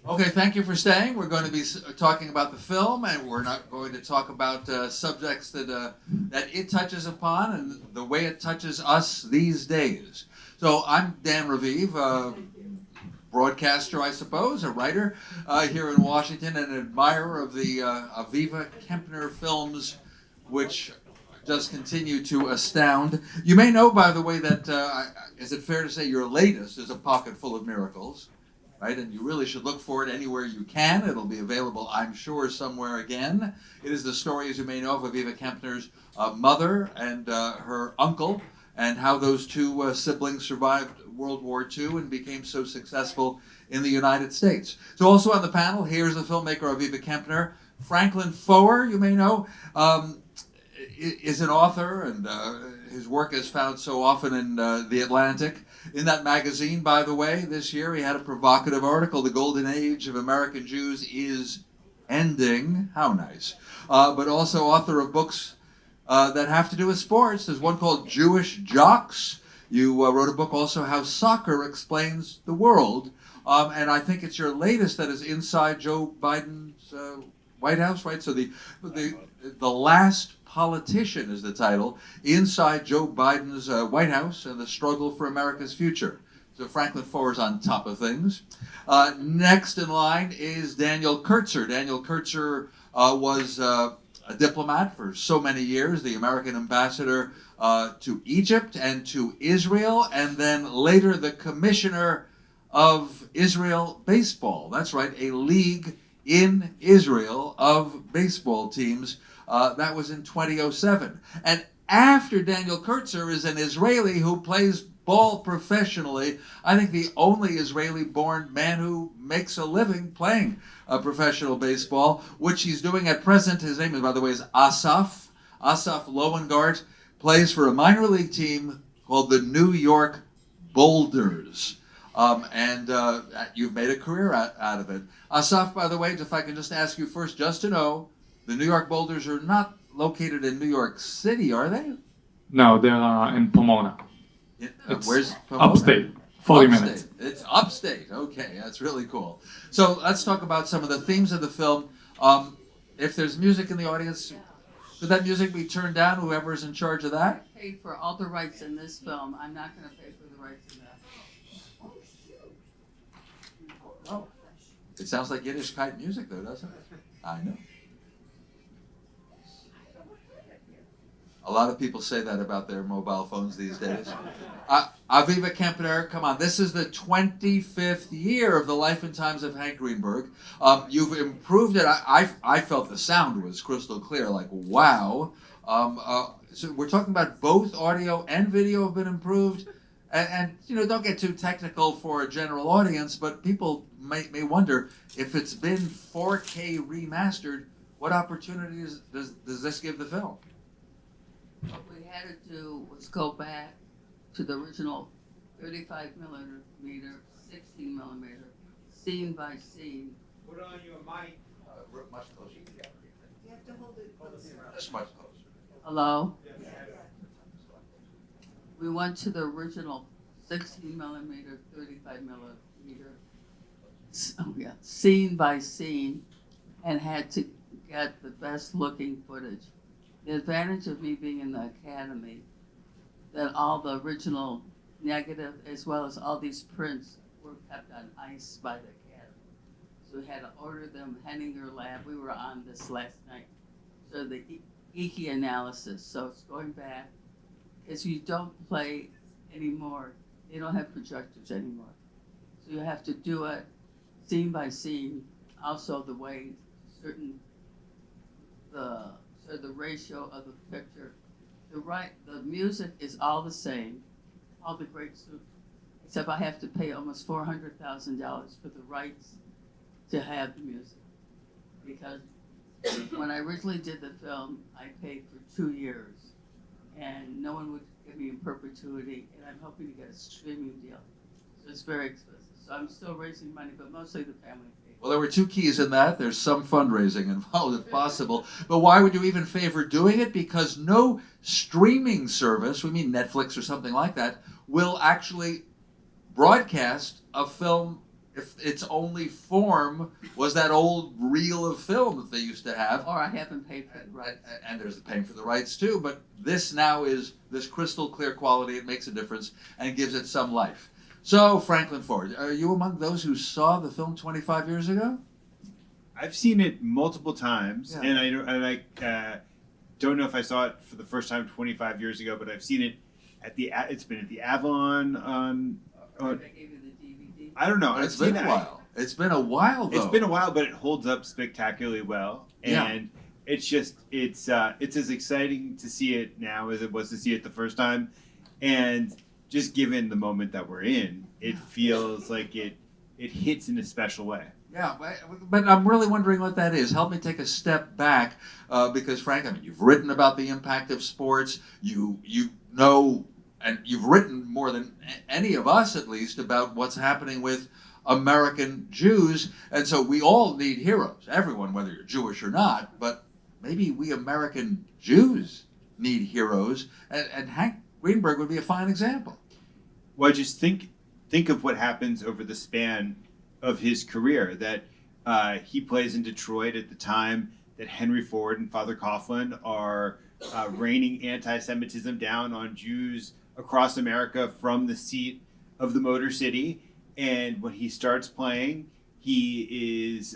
Okay, thank you for staying. We're going to be talking about the film, and we're not going to talk about subjects that it touches upon and the way it touches us these days. So I'm Dan Raviv, broadcaster, I suppose, a writer here in Washington, and an admirer of the Aviva Kempner films, which just continue to astound. You may know, by the way, that is it fair to say your latest is A Pocket Full of Miracles, right? And you really should look for it anywhere you can. It'll be available, I'm sure, somewhere again. It is the story, as you may know, of Aviva Kempner's mother and her uncle, and how those two siblings survived World War II and became so successful in the United States. So also on the panel, here's the filmmaker Aviva Kempner. Franklin Foer, you may know, is an author, and his work is found so often in The Atlantic. In that magazine, by the way, this year he had a provocative article, "The Golden Age of American Jews is Ending." How nice. But also author of books that have to do with sports. There's one called Jewish Jocks. You wrote a book also, How Soccer Explains the World. And I think it's your latest that is Inside Joe Biden's White House, right? So the Last Politician is the title, Inside Joe Biden's White House and the Struggle for America's Future. So Franklin Foer's on top of things. Next in line is Daniel Kurtzer. Daniel Kurtzer was a diplomat for so many years, the American ambassador to Egypt and to Israel, and then later the commissioner of Israel baseball. That's right, a league in Israel of baseball teams. That was in 2007. And after Daniel Kurtzer is an Israeli who plays ball professionally. I think the only Israeli-born man who makes a living playing professional baseball, which he's doing at present. His name, by the way, is Assaf. Assaf Lowengart plays for a minor league team called the New York Boulders. And you've made a career out of it. Assaf, by the way, if I can just ask you first, just to know, the New York Boulders are not located in New York City, are they? No, they're in Pomona. Where's Pomona? Upstate, 40 upstate. minutes. It's upstate. Okay, that's really cool. So let's talk about some of the themes of the film. If there's music in the audience, could that music be turned down, whoever's in charge of that? I paid for all the rights in this film. I'm not going to pay for the rights in that. Oh, it sounds like Yiddish type music, though, doesn't it? I know. A lot of people say that about their mobile phones these days. Aviva Kempner, come on, this is the 25th year of the life and times of Hank Greenberg. You've improved it. I felt the sound was crystal clear, like, wow. So we're talking about both audio and video have been improved. And you know, don't get too technical for a general audience, but people may wonder, if it's been 4K remastered, what opportunities does this give the film? What we had to do was go back to the original 35 millimeter, 16 millimeter, scene by scene. Put on your mic. Much closer. You have to hold it closer. Just much closer. Hello? Yes. We went to the original 16 millimeter, 35 millimeter, scene by scene, and had to get the best looking footage. The advantage of me being in the academy, that all the original negative as well as all these prints were kept on ice by the academy. So we had to order them, Henninger Lab. We were on this last night. So the Iki analysis. So it's going back. Is you don't play anymore. They don't have projectors anymore. So you have to do it scene by scene. Also the way the ratio of the picture. The music is all the same. All the great stuff. Except I have to pay almost $400,000 for the rights to have the music. Because when I originally did the film, I paid for 2 years. And no one would give me in perpetuity, and I'm hoping to get a streaming deal. So it's very expensive. So I'm still raising money, but mostly the family pays. Well, there were two keys in that. There's some fundraising involved if possible. But why would you even favor doing it? Because no streaming service, we mean Netflix or something like that, will actually broadcast a film if its only form was that old reel of film that they used to have. Or I haven't paid for it right. And there's the paying for the rights too, but this now is this crystal clear quality. It makes a difference and gives it some life. So, Franklin Ford, are you among those who saw the film 25 years ago? I've seen it multiple times, Yeah. and I don't know if I saw it for the first time 25 years ago, but I've seen it it's been at the Avalon on. They gave you the DVD. I don't know. But I've it's been seen a while. It's been a while, though. It's been a while, but it holds up spectacularly well, and it's as exciting to see it now as it was to see it the first time, and just given the moment that we're in, it feels like it hits in a special way. Yeah, but I'm really wondering what that is. Help me take a step back, because Frank, I mean, you've written about the impact of sports. You know, and you've written more than any of us, at least, about what's happening with American Jews, and so we all need heroes. Everyone, whether you're Jewish or not, but maybe we American Jews need heroes, and Hank Greenberg would be a fine example. Well, just think of what happens over the span of his career, that he plays in Detroit at the time that Henry Ford and Father Coughlin are raining anti-Semitism down on Jews across America from the seat of the Motor City. And when he starts playing, he is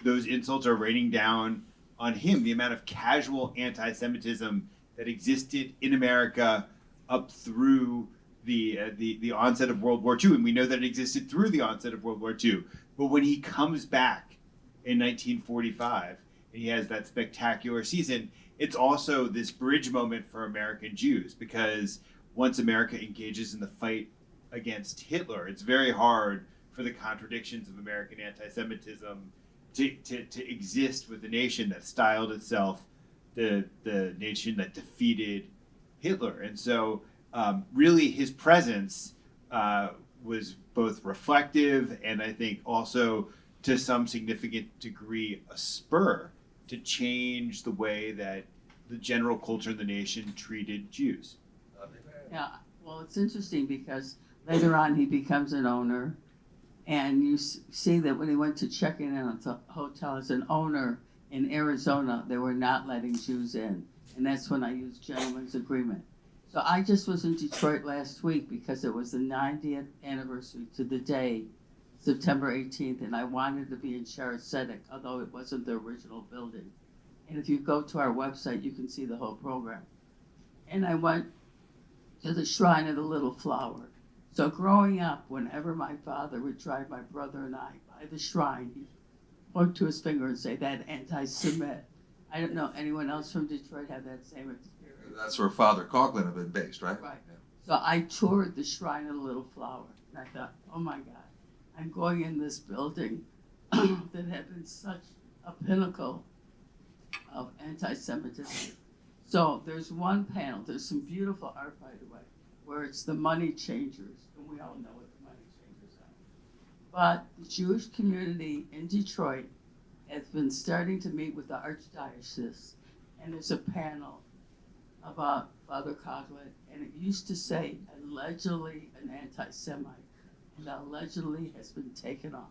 those insults are raining down on him. The amount of casual anti-Semitism that existed in America up through the onset of World War II, and we know that it existed through the onset of World War II. But when he comes back in 1945 and he has that spectacular season, it's also this bridge moment for American Jews, because once America engages in the fight against Hitler, it's very hard for the contradictions of American anti-Semitism to exist with a nation that styled itself the nation that defeated Hitler. And so really his presence was both reflective and I think also to some significant degree a spur to change the way that the general culture of the nation treated Jews. Yeah, well, it's interesting because later on he becomes an owner, and you see that when he went to check in at the hotel as an owner in Arizona, they were not letting Jews in, and that's when I used gentleman's agreement. So I just was in Detroit last week because it was the 90th anniversary to the day, September 18th, and I wanted to be in Shara although it wasn't the original building. And if you go to our website, you can see the whole program. And I went to the Shrine of the Little Flower. So growing up, whenever my father would drive my brother and I by the shrine, he'd point to his finger and say, "That anti-Semite." I don't know anyone else from Detroit had that same experience. That's where Father Coughlin had been based, right? Right. So I toured the Shrine of the Little Flower, and I thought, oh my God, I'm going in this building that had been such a pinnacle of anti-Semitism. So there's one panel, there's some beautiful art, by the way, where it's the money changers, and we all know what the money changers are. But the Jewish community in Detroit has been starting to meet with the Archdiocese, and there's a panel about Father Coughlin, and it used to say, allegedly an anti-Semite, and allegedly has been taken off.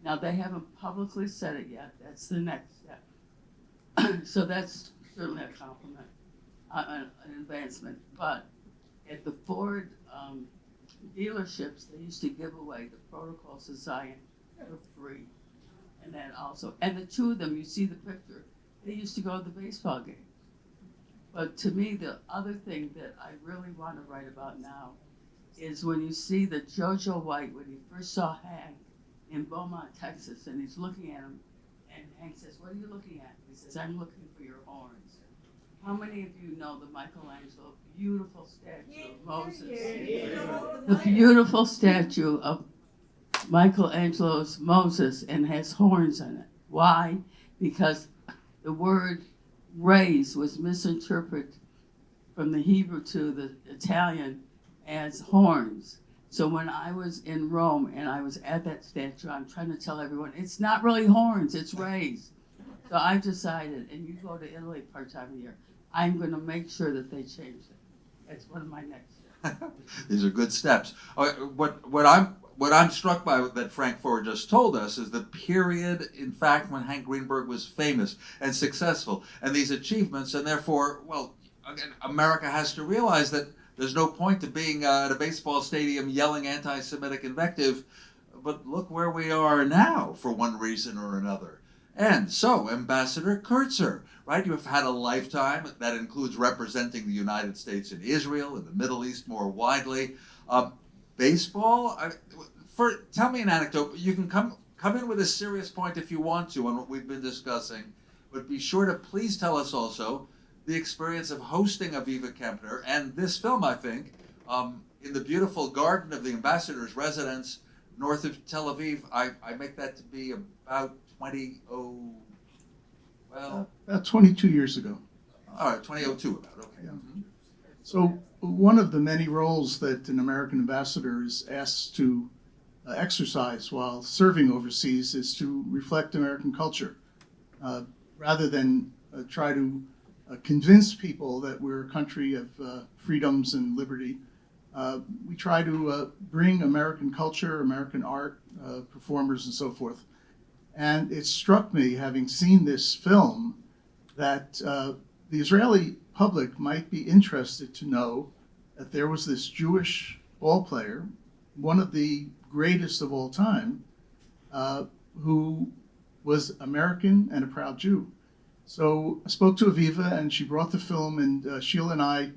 Now, they haven't publicly said it yet. That's the next step. So that's certainly a compliment, an advancement. But at the Ford dealerships, they used to give away the Protocols of Zion for free. And then also, and the two of them, you see the picture, they used to go to the baseball games. But to me, the other thing that I really want to write about now is when you see the Jojo White, when he first saw Hank in Beaumont, Texas, and he's looking at him, and Hank says, "What are you looking at?" He says, "I'm looking for your horns." How many of you know the Michelangelo beautiful statue of Moses? The beautiful statue of Michelangelo's Moses, and has horns on it. Why? Because the word raise was misinterpreted from the Hebrew to the Italian as horns. So when I was in Rome and I was at that statue, I'm trying to tell everyone, it's not really horns, it's rays. So I've decided, and you go to Italy part-time a year, I'm going to make sure that they change it. That's one of my next steps. These are good steps. What I'm struck by that Frank Foer just told us is the period, in fact, when Hank Greenberg was famous and successful, and these achievements, and therefore, well, again, America has to realize that there's no point to being at a baseball stadium yelling anti-Semitic invective, but look where we are now for one reason or another. And so, Ambassador Kurtzer, right? You have had a lifetime that includes representing the United States in Israel, in the Middle East more widely. Baseball, tell me an anecdote. You can come in with a serious point if you want to on what we've been discussing, but be sure to please tell us also the experience of hosting Aviva Kempner and this film, I think, in the beautiful garden of the ambassador's residence north of Tel Aviv. I make that to be about about 22 years ago. All right, 2002 about, okay. Yeah. Mhm. So one of the many roles that an American ambassador is asked to exercise while serving overseas is to reflect American culture, rather than try to convince people that we're a country of freedoms and liberty. We try to bring American culture, American art, performers, and so forth. And it struck me, having seen this film, that the Israeli public might be interested to know that there was this Jewish ball player, one of the greatest of all time, who was American and a proud Jew. So I spoke to Aviva, and she brought the film, and Sheila and I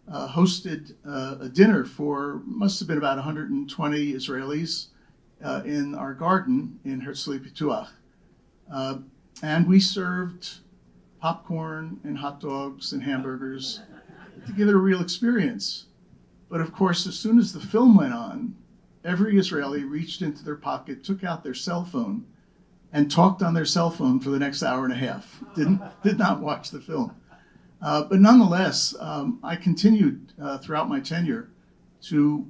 hosted a dinner for, must have been about 120 Israelis in our garden in Herzliya Pituach. And we served popcorn and hot dogs and hamburgers to give it a real experience. But of course, as soon as the film went on, every Israeli reached into their pocket, took out their cell phone, and talked on their cell phone for the next hour and a half. Did not watch the film. But nonetheless, I continued throughout my tenure to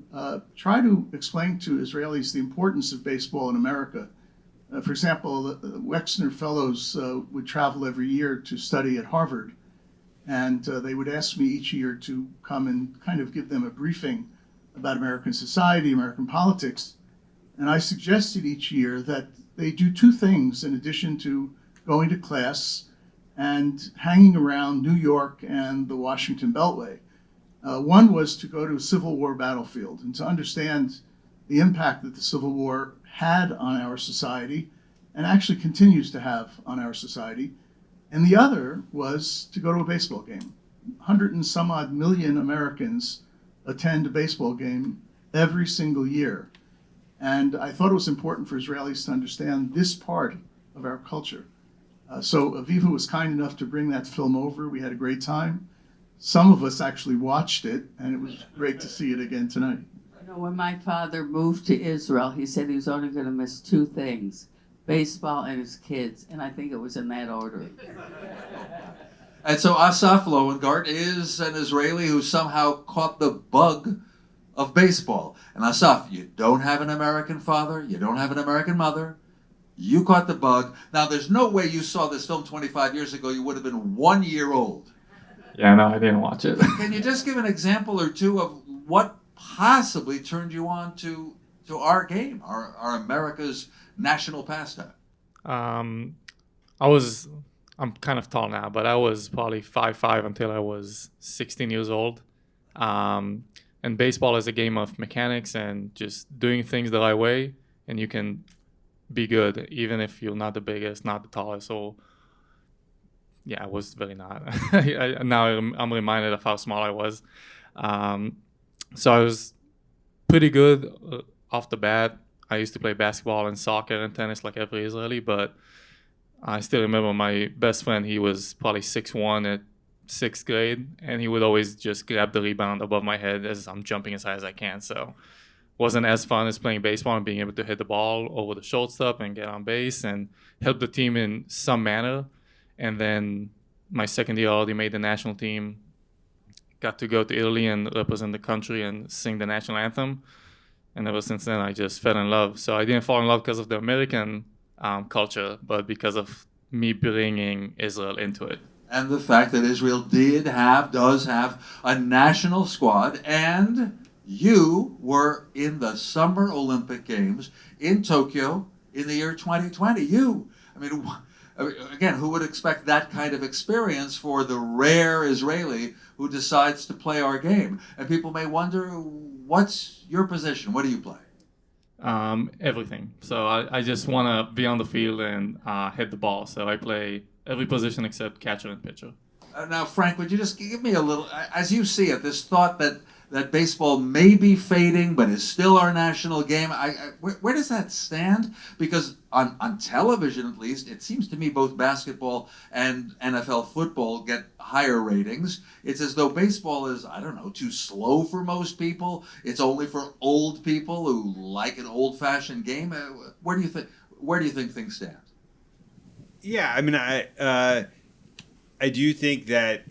try to explain to Israelis the importance of baseball in America. For example, the Wexner Fellows would travel every year to study at Harvard, and they would ask me each year to come and kind of give them a briefing about American society, American politics. And I suggested each year that they do two things in addition to going to class and hanging around New York and the Washington Beltway. One was to go to a Civil War battlefield and to understand the impact that the Civil War had on our society and actually continues to have on our society. And the other was to go to a baseball game. 100 and some odd million Americans attend a baseball game every single year. And I thought it was important for Israelis to understand this part of our culture. So Aviva was kind enough to bring that film over. We had a great time. Some of us actually watched it, and it was great to see it again tonight. You know, when my father moved to Israel, he said he was only going to miss two things, baseball and his kids, and I think it was in that order. And so Assaf Lowengart is an Israeli who somehow caught the bug of baseball. And Assaf, you don't have an American father, you don't have an American mother, you caught the bug. Now, there's no way you saw this film 25 years ago. You would have been 1 year old. Yeah, no, I didn't watch it. Can you just give an example or two of what possibly turned you on to our game, our America's national pastime? I'm kind of tall now, but I was probably 5'5" until I was 16 years old. And baseball is a game of mechanics and just doing things the right way, and you can be good even if you're not the biggest, not the tallest. So yeah, I was really not. Now I'm reminded of how small I was. So I was pretty good off the bat. I used to play basketball and soccer and tennis like every Israeli, but I still remember my best friend. He was probably 6'1" at 6th grade, and he would always just grab the rebound above my head as I'm jumping as high as I can. So wasn't as fun as playing baseball and being able to hit the ball over the shortstop and get on base and help the team in some manner. And then my second year, I already made the national team, got to go to Italy and represent the country and sing the national anthem. And ever since then, I just fell in love. So I didn't fall in love because of the American culture, but because of me bringing Israel into it. And the fact that Israel does have a national squad, and You were in the Summer Olympic Games in Tokyo in the year 2020. You. I mean, again, who would expect that kind of experience for the rare Israeli who decides to play our game? And people may wonder, what's your position? What do you play? Everything. So I just want to be on the field and hit the ball. So I play every position except catcher and pitcher. Now, Frank, would you just give me a little, as you see it, this thought that baseball may be fading, but is still our national game. Where does that stand? Because on television, at least, it seems to me both basketball and NFL football get higher ratings. It's as though baseball is, I don't know, too slow for most people. It's only for old people who like an old-fashioned game. Where do you think things stand? Yeah, I mean, I do think that,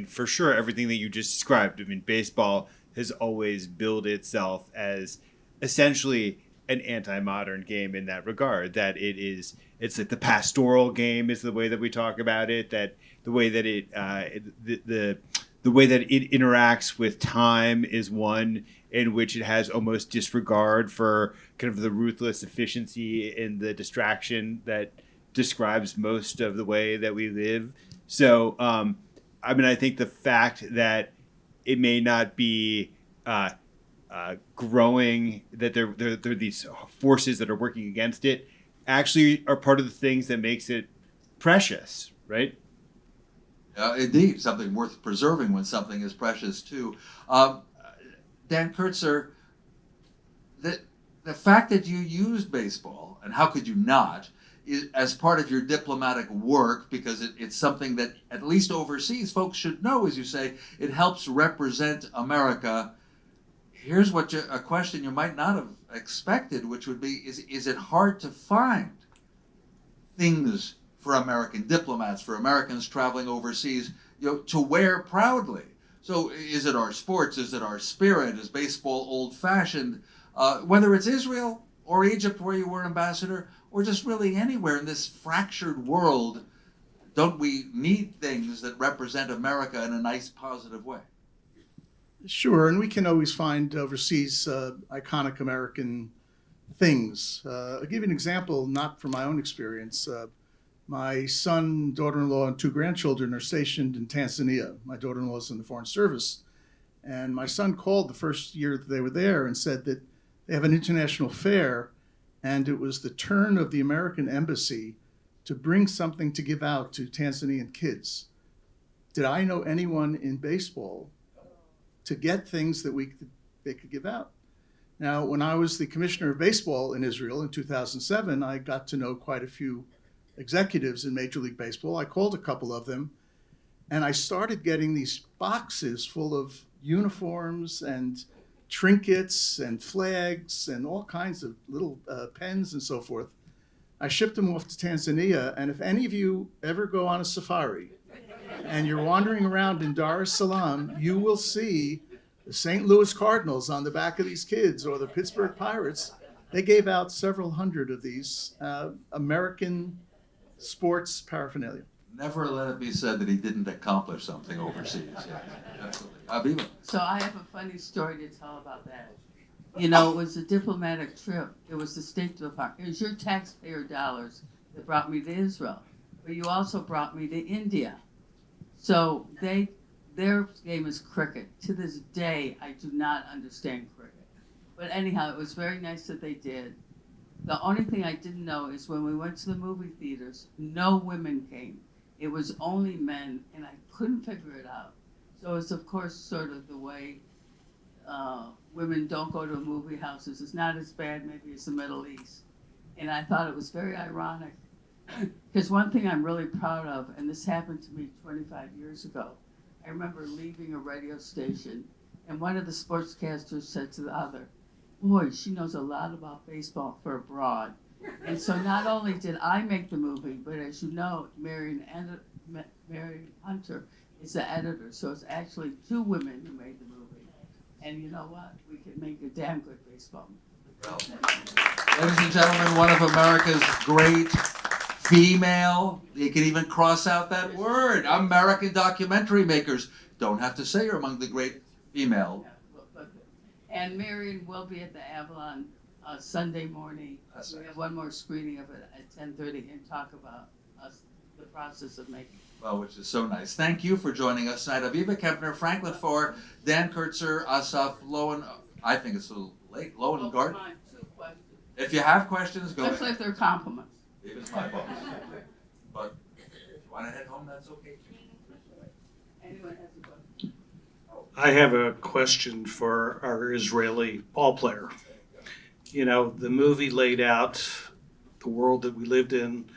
for sure, everything that you just described. I mean, baseball has always billed itself as essentially an anti-modern game in that regard. That it's like the pastoral game is the way that we talk about it. That the way that the way that it interacts with time is one in which it has almost disregard for kind of the ruthless efficiency and the distraction that describes most of the way that we live. So, I think the fact that it may not be growing, that there are these forces that are working against it, actually are part of the things that makes it precious, right? Indeed, something worth preserving when something is precious too. Dan Kurtzer, the fact that you used baseball, and how could you not, as part of your diplomatic work, because it's something that, at least overseas, folks should know, as you say, it helps represent America. Here's a question you might not have expected, which would be, is it hard to find things for American diplomats, for Americans traveling overseas, to wear proudly? So is it our sports? Is it our spirit? Is baseball old-fashioned? Whether it's Israel or Egypt, where you were ambassador, or just really anywhere in this fractured world, don't we need things that represent America in a nice, positive way? Sure, and we can always find overseas iconic American things. I'll give you an example, not from my own experience. My son, daughter-in-law, and 2 grandchildren are stationed in Tanzania. My daughter-in-law is in the Foreign Service. And my son called the first year that they were there and said that they have an international fair, and it was the turn of the American embassy to bring something to give out to Tanzanian kids. Did I know anyone in baseball to get things that they could give out? Now, when I was the commissioner of baseball in Israel in 2007, I got to know quite a few executives in Major League Baseball. I called a couple of them, and I started getting these boxes full of uniforms and trinkets and flags and all kinds of little pens and so forth. I shipped them off to Tanzania, and if any of you ever go on a safari and you're wandering around in Dar es Salaam, you will see the St. Louis Cardinals on the back of these kids, or the Pittsburgh Pirates. They gave out several hundred of these American sports paraphernalia. Never let it be said that he didn't accomplish something overseas. Yeah, absolutely. Aviva. So I have a funny story to tell about that. It was a diplomatic trip. It was the State Department. It was your taxpayer dollars that brought me to Israel. But you also brought me to India. So their game is cricket. To this day, I do not understand cricket. But anyhow, it was very nice that they did. The only thing I didn't know is when we went to the movie theaters, no women came. It was only men, and I couldn't figure it out. So it's, of course, sort of the way women don't go to movie houses. It's not as bad maybe as the Middle East. And I thought it was very ironic. Because one thing I'm really proud of, and this happened to me 25 years ago, I remember leaving a radio station, and one of the sportscasters said to the other, "Boy, she knows a lot about baseball for abroad." And so not only did I make the movie, but as you know, Marion Hunter is the editor. So it's actually 2 women who made the movie. And you know what? We can make a damn good baseball movie. Well, ladies and gentlemen, one of America's great female, you can even cross out that word, American documentary makers. Don't have to say you're among the great female. Yeah, but And Marion will be at the Avalon Sunday morning. That's We nice. have one more screening of it at 10:30 and talk about the process of making it. Well, which is so nice. Thank you for joining us tonight. Aviva Kempner, Franklin Foer, Dan Kurtzer, Assaf I think it's a little late, Lowengart. Mine, 2 questions. If you have questions, go Especially ahead. if they're compliments. Aviva's my boss. But if you want to head home, that's okay too. Anyone has a question? I have a question for our Israeli ball player. You know, the movie laid out the world that we lived in,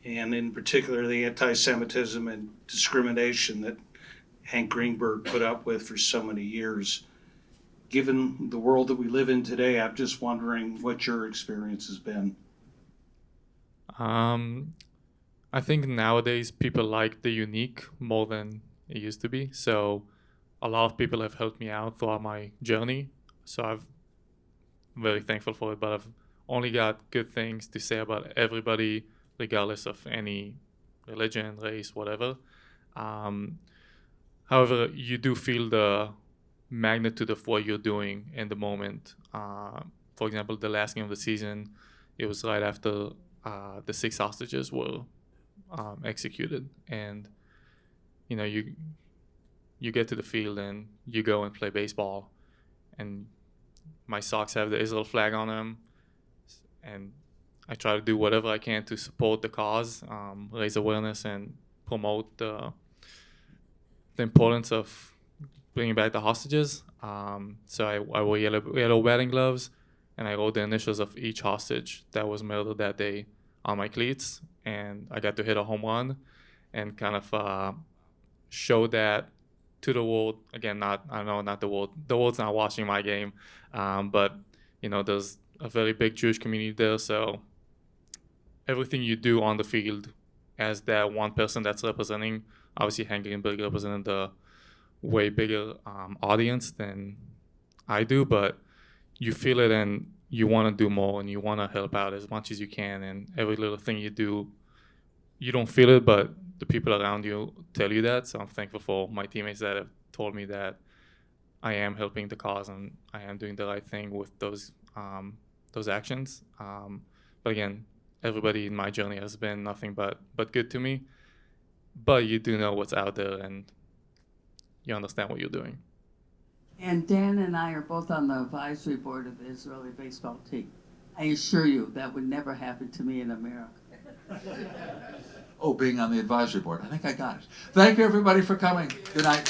and in particular the anti-Semitism and discrimination that Hank Greenberg put up with for so many years. Given the world that we live in today, I'm just wondering what your experience has been. I think nowadays people like the unique more than it used to be. So a lot of people have helped me out throughout my journey. So I'm very thankful for it, but I've only got good things to say about everybody, regardless of any religion, race, whatever. However, you do feel the magnitude of what you're doing in the moment. For example, the last game of the season, it was right after the 6 hostages were executed, and you know, you get to the field and you go and play baseball, and my socks have the Israel flag on them, and I try to do whatever I can to support the cause, raise awareness, and promote the importance of bringing back the hostages. So I wore yellow batting gloves, and I wrote the initials of each hostage that was murdered that day on my cleats, and I got to hit a home run and kind of show that to the world. Again, not the world. The world's not watching my game, but you know, there's a very big Jewish community there, so everything you do on the field as that one person that's representing, obviously Hank Greenberg represented the way bigger audience than I do, but you feel it and you want to do more and you want to help out as much as you can, and every little thing you do, you don't feel it, but the people around you tell you that. So I'm thankful for my teammates that have told me that I am helping the cause and I am doing the right thing with those actions. But again, everybody in my journey has been nothing but good to me. But you do know what's out there and you understand what you're doing. And Dan and I are both on the advisory board of the Israeli baseball team. I assure you that would never happen to me in America. Oh, being on the advisory board. I think I got it. Thank you, everybody, for coming. Good night.